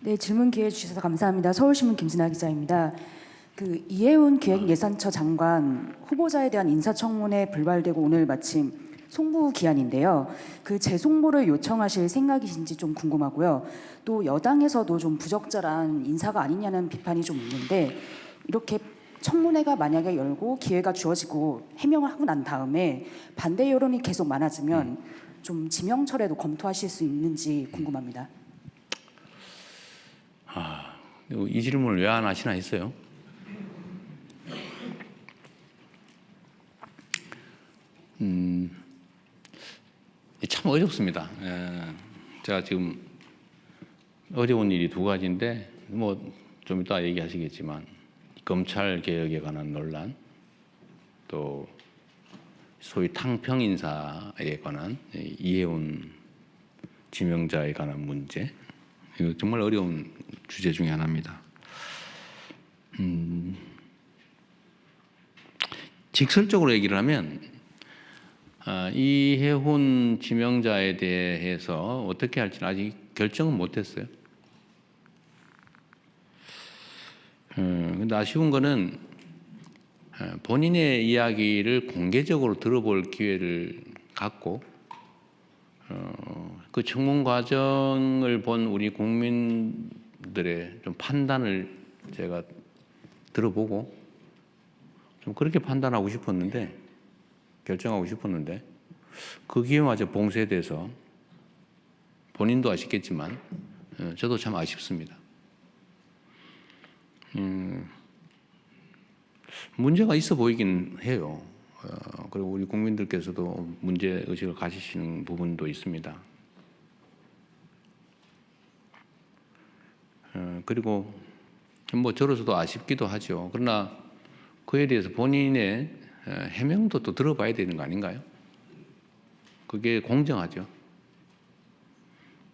네, 질문 기회 주셔서 감사합니다. 서울신문 김진아 기자입니다. 이해운 기획예산처 장관 후보자에 대한 인사청문회 불발되고 오늘 마침 송부 기한인데요. 재송부를 요청하실 생각이신지 좀 궁금하고요. 또 여당에서도 좀 부적절한 인사가 아니냐는 비판이 좀 있는데 이렇게 청문회가 만약에 열고 기회가 주어지고 해명을 하고 난 다음에 반대 여론이 계속 많아지면 좀 지명철에도 검토하실 수 있는지 궁금합니다. 이 질문을 왜 안 하시나 했어요. 참 어렵습니다. 제가 지금 어려운 일이 두 가지인데 좀 이따 얘기하시겠지만 검찰 개혁에 관한 논란, 또 소위 탕평 인사에 관한 이해운 지명자에 관한 문제, 이거 정말 어려운 주제 중에 하나입니다. 직설적으로 얘기를 하면 이해훈 지명자에 대해서 어떻게 할지는 아직 결정은 못했어요. 근데 아쉬운 거는 본인의 이야기를 공개적으로 들어볼 기회를 갖고 그 청문 과정을 본 우리 국민들의 좀 판단을 제가 들어보고 좀 그렇게 판단하고 싶었는데, 결정하고 싶었는데 그 기회마저 봉쇄돼서 본인도 아쉽겠지만 저도 참 아쉽습니다. 문제가 있어 보이긴 해요. 그리고 우리 국민들께서도 문제 의식을 가지시는 부분도 있습니다. 그리고 저로서도 아쉽기도 하죠. 그러나 그에 대해서 본인의 해명도 또 들어봐야 되는 거 아닌가요? 그게 공정하죠.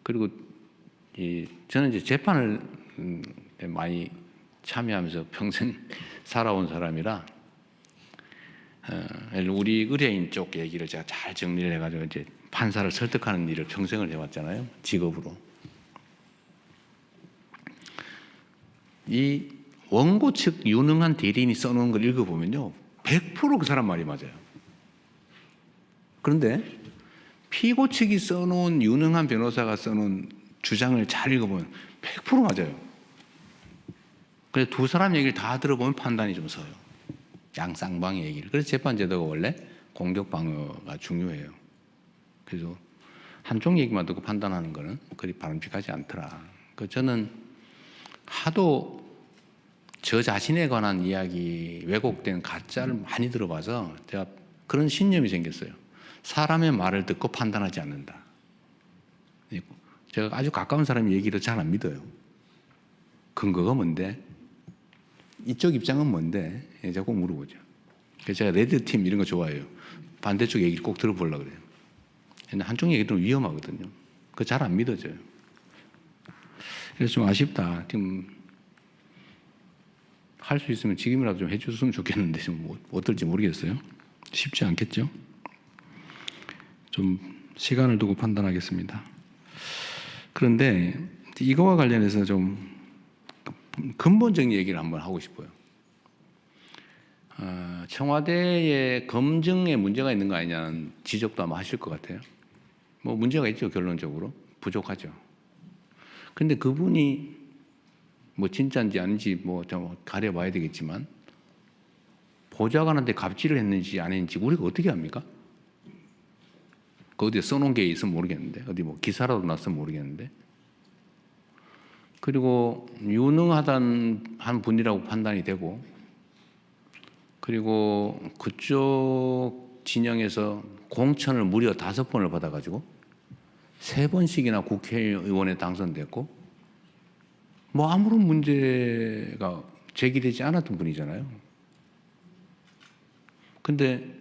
그리고 저는 이제 재판을 많이 참여하면서 평생 살아온 사람이라 우리 의뢰인 쪽 얘기를 제가 잘 정리를 해가지고 이제 판사를 설득하는 일을 평생을 해왔잖아요. 직업으로. 이 원고 측 유능한 대리인이 써놓은 걸 읽어보면요, 100% 그 사람 말이 맞아요. 그런데 피고 측이 써놓은 유능한 변호사가 써놓은 주장을 잘 읽어보면 100% 맞아요. 그래서 두 사람 얘기를 다 들어보면 판단이 좀 서요. 양쌍방의 얘기를. 그래서 재판제도가 원래 공격 방어가 중요해요. 그래서 한쪽 얘기만 듣고 판단하는 거는 그리 바람직하지 않더라. 저는 하도 저 자신에 관한 이야기, 왜곡된 가짜를 많이 들어봐서 제가 그런 신념이 생겼어요. 사람의 말을 듣고 판단하지 않는다. 제가 아주 가까운 사람 얘기를 잘 안 믿어요. 근거가 뭔데? 이쪽 입장은 뭔데? 자꾸 물어보죠. 그래서 제가 레드팀 이런 거 좋아해요. 반대쪽 얘기를 꼭 들어보려고 그래요. 근데 한쪽 얘기도 위험하거든요. 그거 잘 안 믿어져요. 그래서 좀 아쉽다. 지금 할 수 있으면 지금이라도 좀 해줬으면 좋겠는데 좀 어떨지 모르겠어요. 쉽지 않겠죠? 좀 시간을 두고 판단하겠습니다. 그런데 이거와 관련해서 좀 근본적인 얘기를 한번 하고 싶어요. 청와대의 검증에 문제가 있는 거 아니냐는 지적도 아마 하실 것 같아요. 문제가 있죠, 결론적으로. 부족하죠. 근데 그분이 진짜인지 아닌지 좀 가려봐야 되겠지만, 보좌관한테 갑질을 했는지 안 했는지 우리가 어떻게 합니까? 그 어디에 써놓은 게 있으면 모르겠는데, 어디 기사라도 났으면 모르겠는데. 그리고 유능하단 한 분이라고 판단이 되고, 그리고 그쪽 진영에서 공천을 무려 5번을 받아가지고 3번씩이나 국회의원에 당선됐고, 아무런 문제가 제기되지 않았던 분이잖아요. 근데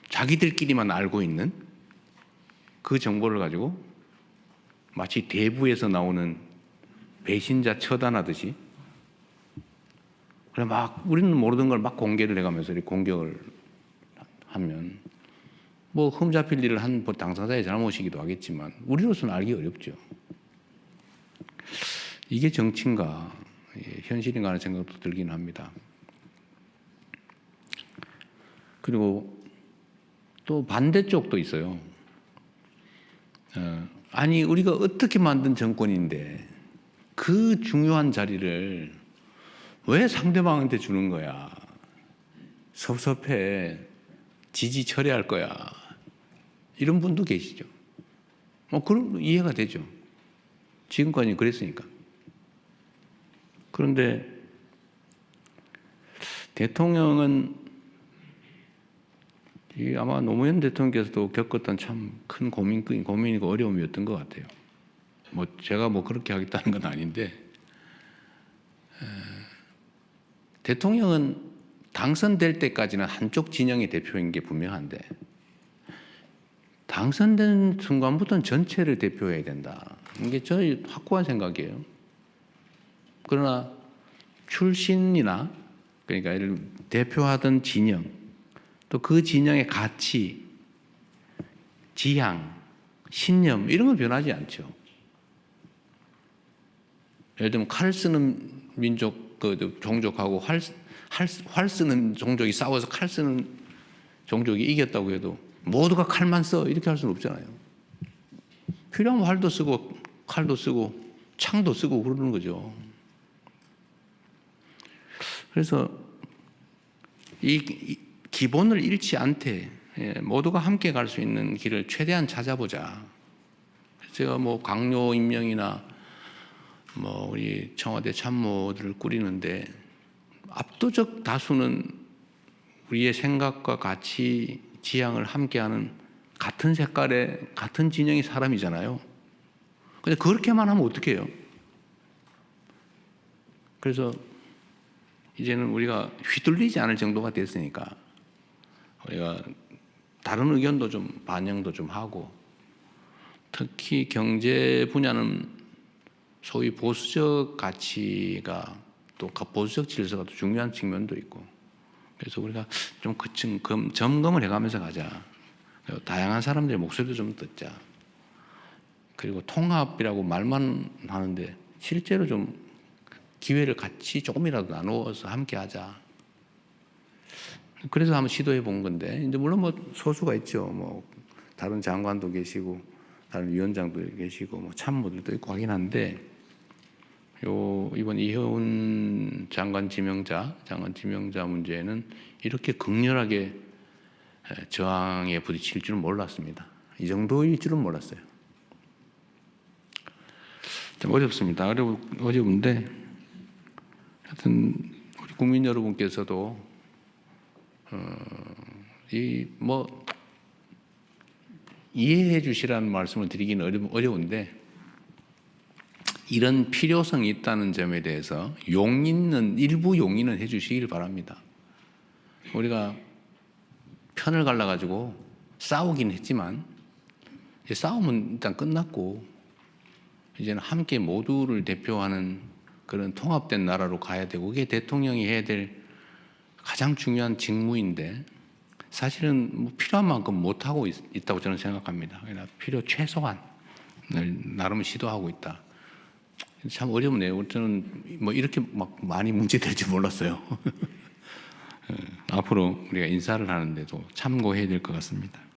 자기들끼리만 알고 있는 그 정보를 가지고 마치 대부에서 나오는 배신자 처단하듯이, 그래 우리는 모르던 걸 막 공개를 해가면서 이렇게 공격을 하면 흠잡힐 일을 한 당사자의 잘못이기도 하겠지만 우리로서는 알기 어렵죠. 이게 정치인가, 현실인가 하는 생각도 들긴 합니다. 그리고 또 반대쪽도 있어요. 아니 우리가 어떻게 만든 정권인데 그 중요한 자리를 왜 상대방한테 주는 거야? 섭섭해. 지지 처리할 거야. 이런 분도 계시죠. 그럼 이해가 되죠. 지금까지 그랬으니까. 그런데 대통령은 아마 노무현 대통령께서도 겪었던 참 큰 고민이고 어려움이었던 것 같아요. 제가 그렇게 하겠다는 건 아닌데, 대통령은 당선될 때까지는 한쪽 진영의 대표인 게 분명한데, 당선된 순간부터는 전체를 대표해야 된다. 이게 저희 확고한 생각이에요. 그러나 출신이나, 그러니까 대표하던 진영, 또 그 진영의 가치, 지향, 신념 이런 건 변하지 않죠. 예를 들면 칼 쓰는 민족, 종족하고 활 쓰는 종족이 싸워서 칼 쓰는 종족이 이겼다고 해도 모두가 칼만 써 이렇게 할 수는 없잖아요. 필요하면 활도 쓰고 칼도 쓰고 창도 쓰고 그러는 거죠. 그래서 이 기본을 잃지 않되 모두가 함께 갈 수 있는 길을 최대한 찾아보자. 제가 강요 임명이나 우리 청와대 참모들을 꾸리는데 압도적 다수는 우리의 생각과 가치, 지향을 함께하는 같은 색깔의 같은 진영의 사람이잖아요. 근데 그렇게만 하면 어떻게 해요? 그래서 이제는 우리가 휘둘리지 않을 정도가 됐으니까 우리가 다른 의견도 좀 반영도 좀 하고, 특히 경제 분야는 소위 보수적 가치가 또 보수적 질서가 또 중요한 측면도 있고, 그래서 우리가 좀 점검을 해가면서 가자. 그리고 다양한 사람들의 목소리도 좀 듣자. 그리고 통합이라고 말만 하는데 실제로 좀 기회를 같이 조금이라도 나누어서 함께 하자. 그래서 한번 시도해 본 건데, 이제 물론 소수가 있죠. 다른 장관도 계시고, 다른 위원장도 계시고, 참모들도 있고 하긴 한데, 이번 이혜훈 장관 지명자 문제는 이렇게 극렬하게 저항에 부딪힐 줄은 몰랐습니다. 이 정도일 줄은 몰랐어요. 좀 어렵습니다. 어려운데, 하여튼 우리 국민 여러분께서도 이해해 주시라는 말씀을 드리기는 어려운데, 이런 필요성이 있다는 점에 대해서 일부 용인은 해 주시길 바랍니다. 우리가 편을 갈라가지고 싸우긴 했지만, 이제 싸움은 일단 끝났고, 이제는 함께 모두를 대표하는 그런 통합된 나라로 가야 되고, 그게 대통령이 해야 될 가장 중요한 직무인데, 사실은 필요한 만큼 못하고 있다고 저는 생각합니다. 그러나 필요 최소한을 나름 시도하고 있다. 참 어렵네요. 저는 이렇게 많이 문제될 줄 몰랐어요. 앞으로 우리가 인사를 하는데도 참고해야 될 것 같습니다.